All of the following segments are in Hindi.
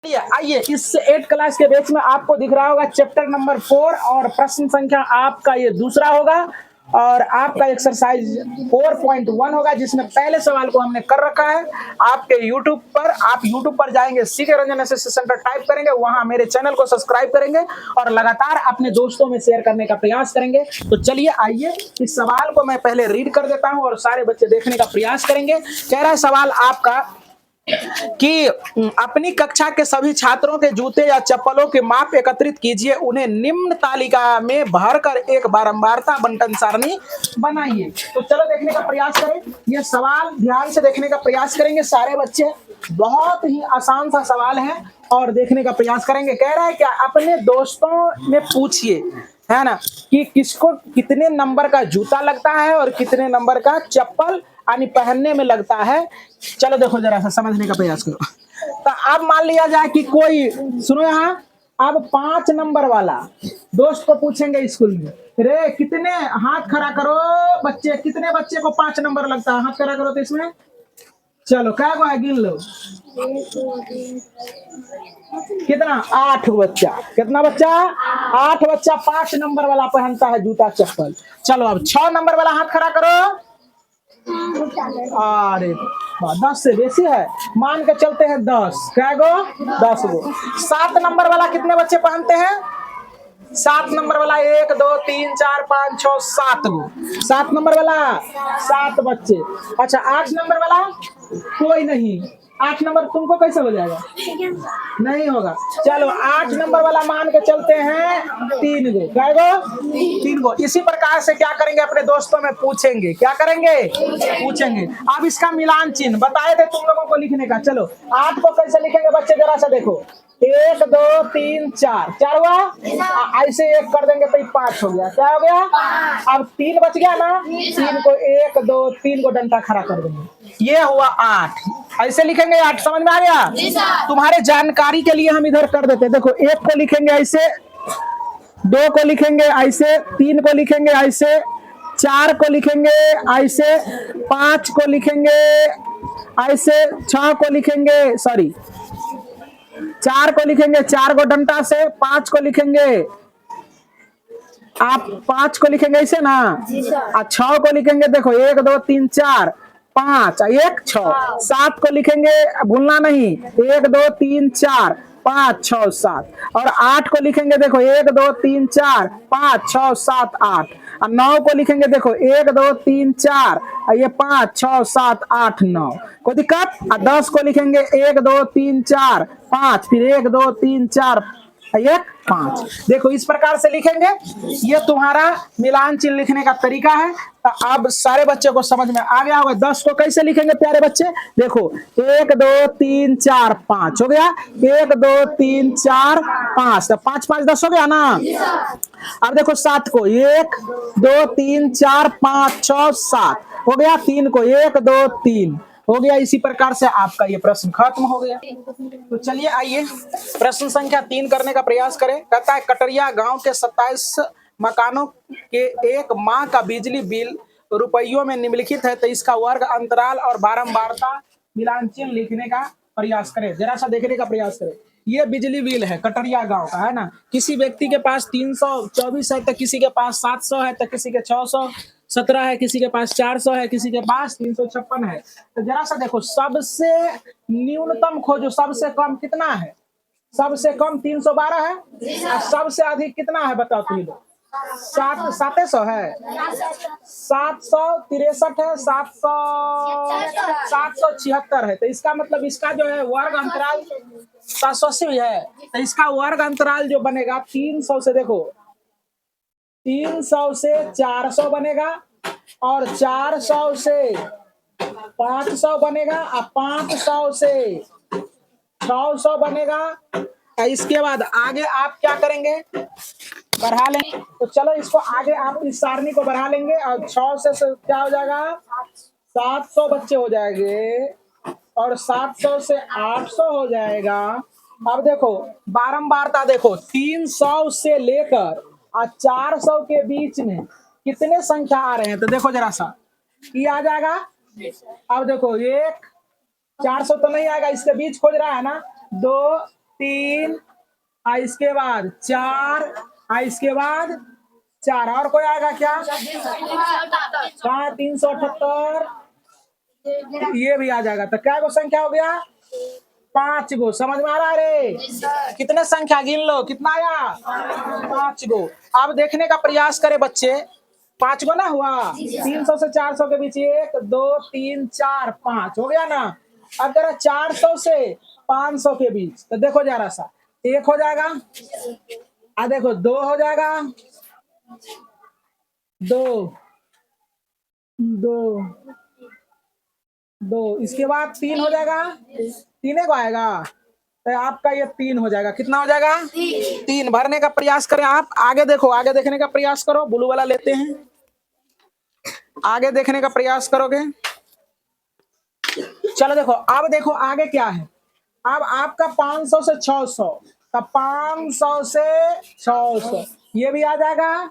आइए इस 8 क्लास के बैच में आपको दिख रहा होगा चैप्टर नंबर 4 और प्रश्न संख्या आपका ये दूसरा होगा और आपका एक्सरसाइज 4.1 होगा जिसमें पहले सवाल को हमने कर रखा है आपके आप यूट्यूब पर जाएंगे CK Ranjan SSC centre type करेंगे, वहां मेरे चैनल को सब्सक्राइब करेंगे और लगातार अपने दोस्तों में शेयर करने का प्रयास करेंगे। तो चलिए आइए इस सवाल को मैं पहले रीड कर देता हूं और सारे बच्चे देखने का प्रयास करेंगे। कह रहा है सवाल आपका कि अपनी कक्षा के सभी छात्रों के जूते या चप्पलों के माप एकत्रित कीजिए, उन्हें निम्न तालिका में भरकर एक बारंबारता बंटन सारणी बनाइए। तो चलो देखने का प्रयास करें, ये सवाल ध्यान से देखने का प्रयास करेंगे सारे बच्चे। बहुत ही आसान सा सवाल है और देखने का प्रयास करेंगे। कह रहा है क्या, अपने दोस्तों में पूछिए, है ना, कि किसको कितने नंबर का जूता लगता है और कितने नंबर का चप्पल यानी पहनने में लगता है। चलो देखो जरा सा समझने का प्रयास करो। तो अब मान लिया जाए कि कोई, सुनो यहाँ, अब 5 नंबर वाला दोस्त को पूछेंगे स्कूल में, रे कितने, हाथ खड़ा करो बच्चे, कितने बच्चे को 5 नंबर लगता है, हाथ खड़ा करो। तो इसमें चलो क्या को है, गिन लो कितना, 8 बच्चा। कितना बच्चा, 8 बच्चा 5 नंबर वाला पहनता है जूता चप्पल। चलो अब 6 नंबर वाला हाथ खड़ा करो। अरे 10 से बेसी है, मान के चलते हैं 10। क्या गो, 10 गो। 7 नंबर वाला कितने बच्चे पहनते हैं, 7 नंबर वाला 1 2 3 4 5 6 7 गो। 7 नंबर वाला 7 बच्चे। अच्छा 8 नंबर वाला कोई नहीं, 8 नंबर तुमको कैसे हो जाएगा, नहीं होगा। चलो 8 नंबर वाला मान के चलते हैं 3 गो। क्या गो, 3 गो। इसी प्रकार से क्या करेंगे, अपने दोस्तों में पूछेंगे। क्या करेंगे, पूछेंगे। अब इसका मिलान चिन्ह बताए थे तुम लोगों को लिखने का। चलो 8 को कैसे लिखेंगे बच्चे, जरा सा देखो, 1 2 3 4, 4 हुआ, ऐसे 1 कर देंगे तो 5 हो गया। क्या हो गया, अब 3 बच गया ना, 3 को 1 2 3 को डंडा खड़ा कर देंगे, ये हुआ 8। ऐसे लिखेंगे 8, समझ में आ गया। तुम्हारे जानकारी के लिए हम इधर कर देते हैं। देखो 1 को लिखेंगे ऐसे, 2 को लिखेंगे ऐसे, 3 को लिखेंगे ऐसे, 4 को लिखेंगे ऐसे, 5 को लिखेंगे ऐसे, 6 को लिखेंगे, सॉरी 4 को लिखेंगे 4 को डंडा से, 5 को लिखेंगे, आप 5 को लिखेंगे ऐसे ना, और 6 को लिखेंगे, देखो 1 2 3 4 5 1 6। 7 को लिखेंगे, भूलना नहीं, 1 2 3 4 5 6 7। और 8 को लिखेंगे, देखो 1 2 3 4 5 6 7 8। और 9 को लिखेंगे, देखो 1 2 3 4, ये 5 6 7 8 9। कोई दिक्कत। और 10 को लिखेंगे 1 2 3 4 5, फिर 1 2 3 4 1 5। देखो इस प्रकार से लिखेंगे, ये तुम्हारा मिलान चिन्ह लिखने का तरीका है। तो अब सारे बच्चे को समझ में आ गया होगा। 10 को कैसे लिखेंगे प्यारे बच्चे, देखो 1 2 3 4 5 हो गया, 1 2 3 4 5, तो 5 5 10 हो गया ना। अब देखो 7 को 1 2 3 4 5 6 7 हो गया, 3 को 1 2 3 हो गया। इसी प्रकार से आपका ये प्रश्न खत्म हो गया। तो चलिए आइए प्रश्न संख्या 3 करने का प्रयास करें। कहता है, कटरिया गांव के 27 मकानों के एक माह का बिजली बिल रुपयों में निम्नलिखित है, तो इसका वर्ग अंतराल और बारंबारता मिलान चिन्ह लिखने का प्रयास करें। जरा सा देखने का प्रयास करें। ये बिजली बिल है कटरिया गांव का, है ना। किसी व्यक्ति के पास 324 है, तो किसी के पास 700 है, तो किसी के 617 है, किसी के पास 400 है, किसी के पास 356 है। तो जरा सा देखो, सबसे न्यूनतम खोजो, सबसे कम कितना है, सबसे कम 312 है, और सबसे अधिक कितना है बताओ तुम लोग, 700 है, 763 है, 776 है। तो इसका मतलब इसका जो है वर्ग अंतराल 780 है, तो इसका वर्ग अंतराल जो बनेगा 300 से, देखो 300 से 400 बनेगा, और 400 से 500 बनेगा, और 500 से 600 बनेगा। इसके बाद आगे आप क्या करेंगे, बढ़ा लेंगे। तो चलो इसको आगे आप इस सारणी को बढ़ा लेंगे, और 6 से क्या हो जाएगा, 700 बच्चे हो जाएंगे, और 700 से 800 हो जाएगा। अब देखो बारंबारता, देखो 300 से लेकर और 400 के बीच में कितने संख्या आ रहे हैं, तो देखो जरा सा ये आ जाएगा। अब देखो 1 400 तो नहीं आएगा, इसके बीच खोज रहा है ना, 2 3 और इसके बाद 4 और इसके बाद 4 और कोई आएगा क्या? कहाँ 378 ये भी आ जाएगा। तो क्या गो संख्या हो गया? 5 गो। समझ में आ रहा है रे? कितने संख्या गिन लो, कितना आया? 5 गो। अब देखने का प्रयास करें बच्चे, 5 गो ना हुआ? 300 से 400 के बीच 1 2 3 4 5 हो गया ना। अब जरा 400 से 500 के बीच, तो देखो जरा सा, 1 हो जाएगा, आ देखो 2 हो जाएगा, 2 2 2 इसके बाद 3 हो जाएगा, 3 को आएगा, तो आपका ये 3 हो जाएगा। कितना हो जाएगा? 3 भरने का प्रयास करें। आप आगे देखो, आगे देखने का प्रयास करो। ब्लू वाला लेते हैं, आगे देखने का प्रयास करोगे। चलो देखो, अब देखो आगे क्या है। अब आपका 500 से 600, तब 500 से 600 ये भी आ जाएगा,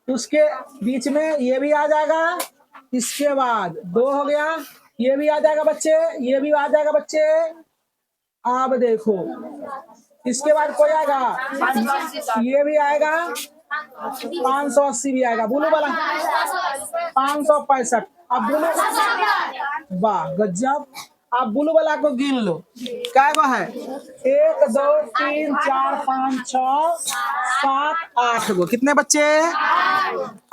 उसके बीच में ये भी आ जाएगा, इसके बाद 2 हो गया, ये भी आ जाएगा बच्चे, ये भी आ जाएगा बच्चे। अब देखो इसके बाद कोई आएगा, ये भी आएगा, 580 भी आएगा, ब्लू वाला 565। अब ब्लू, वाह गजब। आप ब्लू वाला को गिन लो, क्या गो है? 1 2 3 4 5 6 7 8 गो। कितने बच्चे?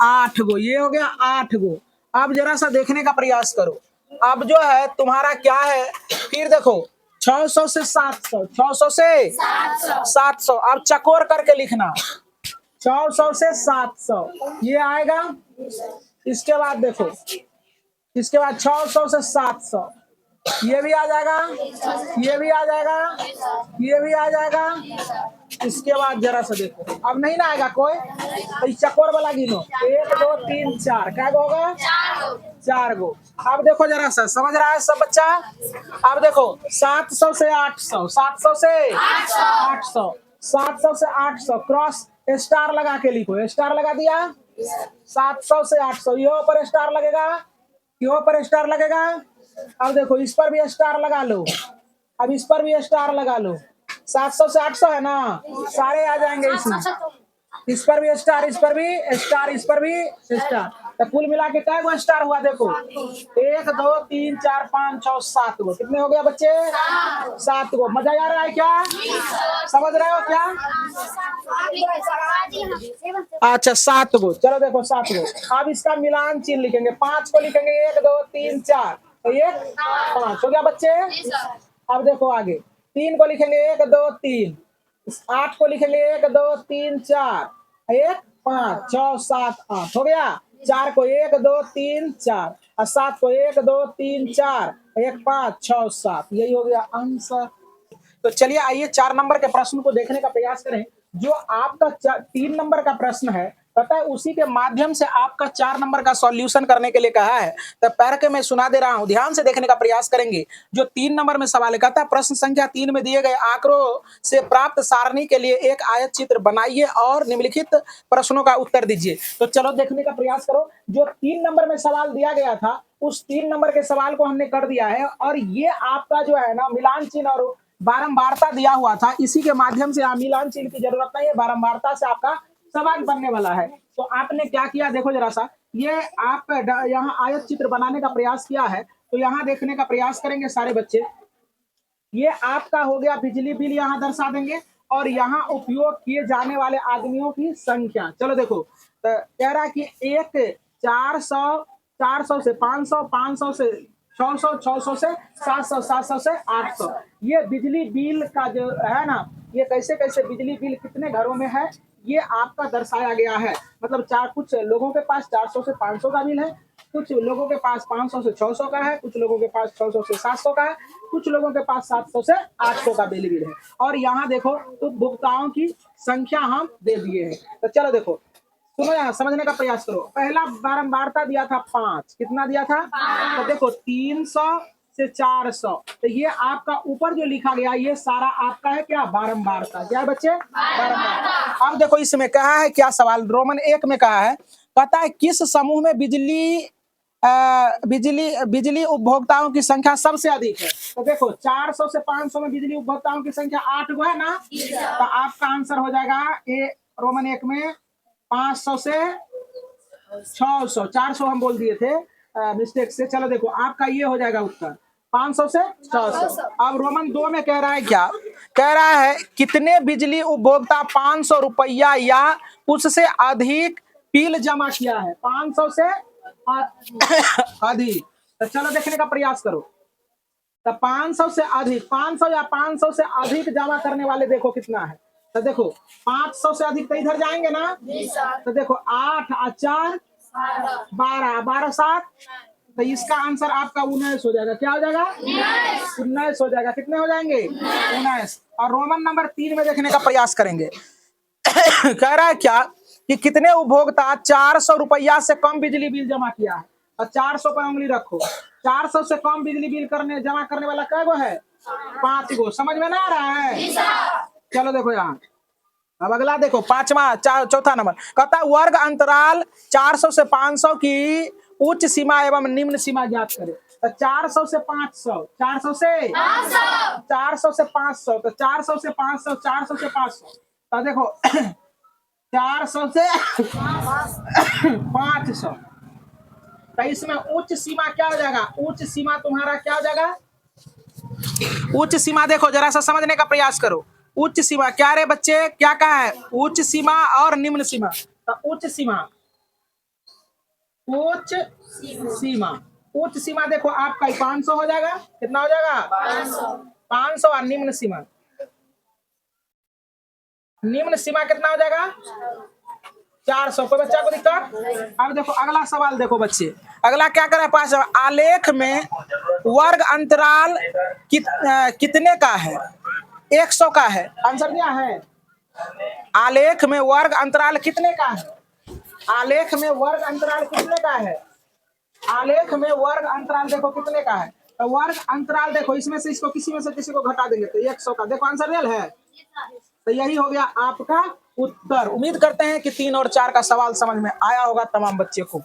8 गो। ये हो गया 8 गो। अब जरा सा देखने का प्रयास करो। अब जो है तुम्हारा क्या है, फिर देखो 600 से 700, 600 से 700। अब चकोर करके लिखना, 600 से 700 ये आएगा। इसके बाद देखो, इसके बाद 600 से 700 ये भी आ जाएगा, ये भी आ जाएगा, ये भी आ जाएगा। इसके बाद जरा सा देखो, अब नहीं ना आएगा कोई, तो इस चकोर वाला गिनो, 1 2 3 4, क्या होगा? 4 गो। अब देखो जरा सा, समझ रहा है सब बच्चा? अब देखो 700 से 800, 700 से 800, 700 से 800 क्रॉस स्टार लगा के लिखो। स्टार लगा दिया, 700 से 800 यहाँ पर स्टार लगेगा, यहाँ पर स्टार लगेगा। अब देखो इस पर भी स्टार लगा लो, अब इस पर भी स्टार लगा लो। 700 से 800 है ना, सारे आ जाएंगे इसमें। इस पर भी स्टार, इस पर भी स्टार, इस पर भी स्टार। तो कुल मिला के क्या स्टार हुआ? देखो 1 2 3 4 5 6 7 गो। कितने हो गया बच्चे? 7 गो। मजा आ रहा है क्या? समझ रहे हो क्या? अच्छा 7 गो। चलो देखो 7 गो। अब इसका मिलान चिन्ह लिखेंगे, 5 को लिखेंगे 1 2 3 4, तो 1 5 हो गया बच्चे। अब देखो आगे 3 को लिखेंगे 1 2 3, 8 को लिखेंगे 1 2 3 4, 1 5 6 7 8 हो गया। 4 को 1 2 3 4 और 7 को 1 2 3 4, 1 5 6 7, यही हो गया आंसर। तो चलिए आइए 4 नंबर के प्रश्न को देखने का प्रयास करें। जो आपका 3 नंबर का प्रश्न है, पता है उसी के माध्यम से आपका 4 नंबर का सॉल्यूशन करने के लिए कहा है। तो पैर के मैं सुना दे रहा हूं, ध्यान से देखने का प्रयास करेंगे। जो 3 नंबर में सवाल है, कहता है प्रश्न संख्या 3 में दिए गए आंकड़ों से प्राप्त सारणी के लिए एक आयत चित्र बनाइए और निम्नलिखित प्रश्नों का उत्तर दीजिए। तो चलो देखने का प्रयास करो। जो 3 नंबर में सवाल दिया गया था, उस 3 नंबर के सवाल को हमने कर दिया है, और ये आपका जो है ना मिलान चिन्ह और बारंबारता दिया हुआ था, इसी के माध्यम से मिलान चिन्ह की जरूरत नहीं है, बारंबारता से आपका सवाल बनने वाला है। तो आपने क्या किया देखो जरा सा, ये आप यहाँ आयत चित्र बनाने का प्रयास किया है, तो यहाँ देखने का प्रयास करेंगे सारे बच्चे। ये आपका हो गया बिजली बिल, यहाँ दर्शा देंगे, और यहाँ उपयोग किए जाने वाले आदमियों की संख्या। चलो देखो, तो कह रहा है कि 400, 400 से 500, 500 से 600, 600 से 700, 700 से 800, ये बिजली बिल का जो है ना, ये कैसे कैसे बिजली बिल कितने घरों में है, ये आपका दर्शाया गया है। मतलब कुछ लोगों के पास 400 से 500 का बिल है, कुछ लोगों के पास 500 से 600 का है, कुछ लोगों के पास 600 से 700 का है, कुछ लोगों के पास 700 से 800 का बिल है। और यहाँ देखो उपभोक्ताओं की संख्या हम दे दिए हैं। तो चलो देखो, सुनो यहाँ समझने का प्रयास करो। पहला बारंबारता दिया था 5, कितना दिया था? तो देखो 300 से 400, तो ये आपका ऊपर जो लिखा गया ये सारा आपका है क्या? बारंबारता। क्या है बच्चे? बारंबारता। अब देखो इसमें कहा है क्या सवाल, रोमन 1 में कहा है, पता है किस समूह में बिजली बिजली बिजली उपभोक्ताओं की संख्या सबसे अधिक है। तो देखो 400 से 500 में बिजली उपभोक्ताओं की संख्या 8 गो है ना, तो आपका आंसर हो जाएगा ए रोमन 1 में 500 से 600, 400 हम बोल दिए थे मिस्टेक से। चलो देखो आपका ये हो जाएगा उत्तर 500 से 600। अब रोमन 2 में कह रहा है क्या, कह रहा है कितने बिजली उपभोक्ता 500 रुपया या उससे अधिक बिल जमा किया है। 500 से अधिक, तो चलो देखने का प्रयास करो। तो 500 से अधिक, 500 या 500 से अधिक जमा करने वाले देखो कितना है। तो देखो 500 से अधिक तो इधर जाएंगे ना, तो देखो 8 और 4 12, 12 7, तो इसका आंसर आपका 19 हो जाएगा। क्या हो जाएगा? 19 हो जाएगा। कितने हो जाएंगे? 19। और रोमन नंबर 3 में देखने का प्रयास करेंगे। कह रहा है क्या कि कितने उपभोक्ता 400 रुपया से कम बिजली बिल जमा किया है। और 400 पर उंगली रखो। 400 से कम बिजली बिल जमा करने वाला कै गो है? 5 गो। समझ में ना आ रहा है? चलो देखो यहाँ, अब अगला देखो पांचवा चौथा नंबर कहता है वर्ग अंतराल 400 से 500 की उच्च सीमा एवं निम्न सीमा ज्ञात करें। तो 400 से 500, 400 से 500, तो 400 से 500, 400 से 500, तो देखो 400 से 500, तो इसमें उच्च सीमा क्या हो जाएगा? उच्च सीमा तुम्हारा क्या हो जाएगा? उच्च सीमा देखो जरा सा समझने का प्रयास करो। उच्च सीमा क्या रे बच्चे, क्या कहा है? उच्च सीमा और निम्न सीमा। तो उच्च सीमा, उच्च सीमा, उच्च सीमा देखो आपका 500 हो जाएगा। कितना हो जाएगा? 500। और निम्न सीमा, निम्न सीमा कितना हो जाएगा? 400। कोई बच्चा को दिक्कत? अब देखो अगला सवाल देखो बच्चे, अगला क्या करे पास आलेख में वर्ग अंतराल कितने का है? 100 का है। आंसर क्या है? आलेख में वर्ग अंतराल कितने का है? आलेख में वर्ग अंतराल कितने का है? आलेख में वर्ग अंतराल देखो कितने का है। तो वर्ग अंतराल देखो इसमें से इसको किसी में से किसी को घटा देंगे तो 100 का। देखो आंसर रियल है। तो यही हो गया आपका उत्तर। उम्मीद करते हैं कि 3 और 4 का सवाल समझ में आया होगा तमाम बच्चे को।